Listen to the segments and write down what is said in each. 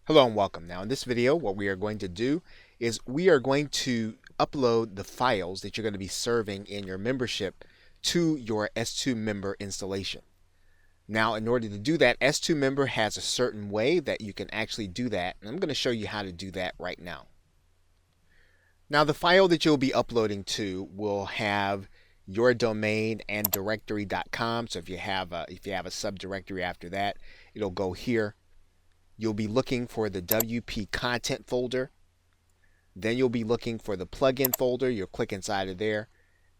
Hello and welcome. Now in this video what we are going to do is we are going to upload the files that you're going to be serving in your membership to your S2 member installation. Now in order to do that, S2 member has a certain way that you can actually do that, and I'm going to show you how to do that right now. Now the file that you'll be uploading to will have your domain and directory.com. So if you have a subdirectory after that, it'll go here. You'll be looking for the WP content folder. Then you'll be looking for the plugin folder. You'll click inside of there.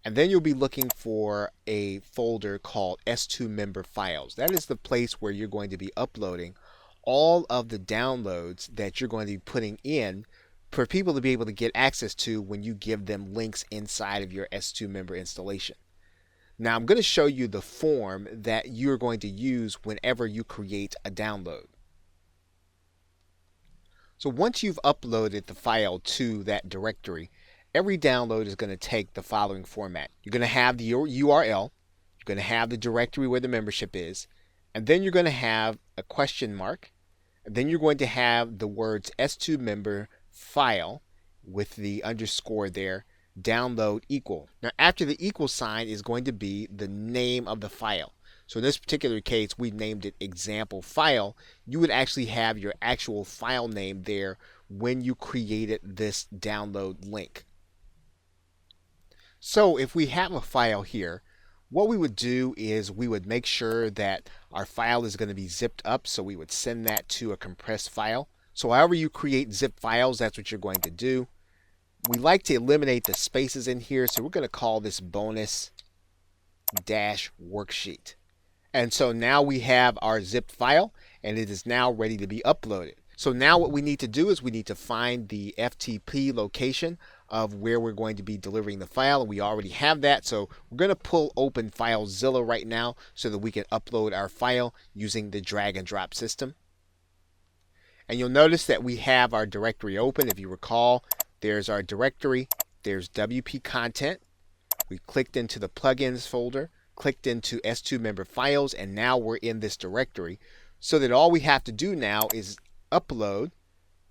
And then you'll be looking for a folder called S2 member files. That is the place where you're going to be uploading all of the downloads that you're going to be putting in for people to be able to get access to when you give them links inside of your S2 member installation. Now I'm going to show you the form that you're going to use whenever you create a download. So once you've uploaded the file to that directory, every download is going to take the following format. You're going to have the URL, you're going to have the directory where the membership is, and then you're going to have a question mark, and then you're going to have the words S2 member file with the underscore there, download equal. Now after the equal sign is going to be the name of the file. So in this particular case, we named it example file. You would actually have your actual file name there when you created this download link. So if we have a file here, what we would do is we would make sure that our file is going to be zipped up. So we would send that to a compressed file. So however you create zip files, that's what you're going to do. We like to eliminate the spaces in here. So we're going to call this bonus dash worksheet. And so now we have our zip file and it is now ready to be uploaded. So now what we need to do is we need to find the FTP location of where we're going to be delivering the file, and we already have that. So we're going to pull open FileZilla right now so that we can upload our file using the drag and drop system. And you'll notice that we have our directory open. If you recall, there's our directory, there's WP content. We clicked into the plugins folder, clicked into S2 member files, and now we're in this directory, so that all we have to do now is upload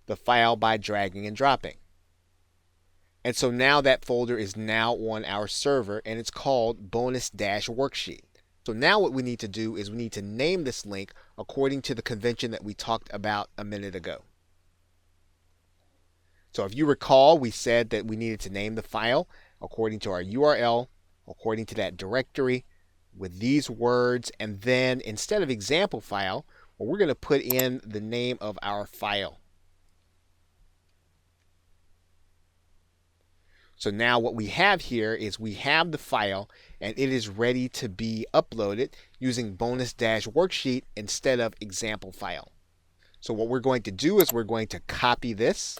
the file by dragging and dropping. And so now that folder is now on our server and it's called bonus-worksheet. So now what we need to do is we need to name this link according to the convention that we talked about a minute ago. So if you recall, we said that we needed to name the file according to our URL, according to that directory, with these words, and then instead of example file, well, we're going to put in the name of our file. So now what we have here is we have the file and it is ready to be uploaded using bonus-worksheet instead of example file. So what we're going to do is we're going to copy this,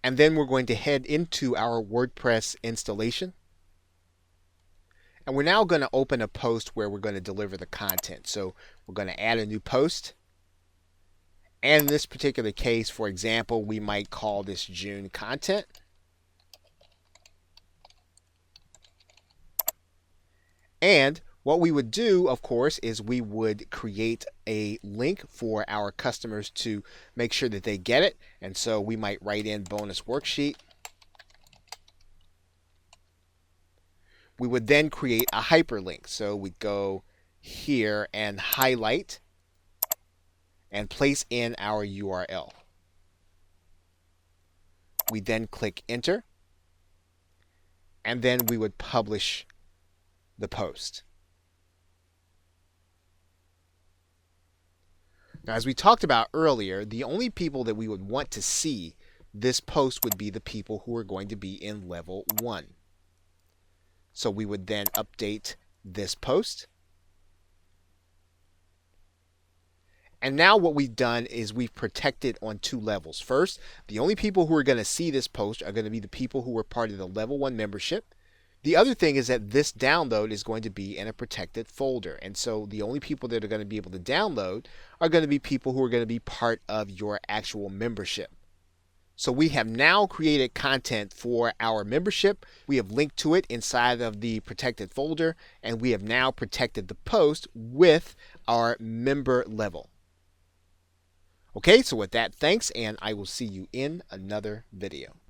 and then we're going to head into our WordPress installation. And we're now going to open a post where we're going to deliver the content. So we're going to add a new post. And in this particular case, for example, we might call this June content. And what we would do, of course, is we would create a link for our customers to make sure that they get it. And so we might write in bonus worksheet. We would then create a hyperlink. So we go here and highlight and place in our URL. We then click enter, and then we would publish the post. Now, as we talked about earlier, the only people that we would want to see this post would be the people who are going to be in level 1. So we would then update this post. And now what we've done is we've protected on 2 levels. First, the only people who are going to see this post are going to be the people who were part of the level 1 membership. The other thing is that this download is going to be in a protected folder. And so the only people that are going to be able to download are going to be people who are going to be part of your actual membership. So we have now created content for our membership. We have linked to it inside of the protected folder, and we have now protected the post with our member level. Okay, so with that, thanks, and I will see you in another video.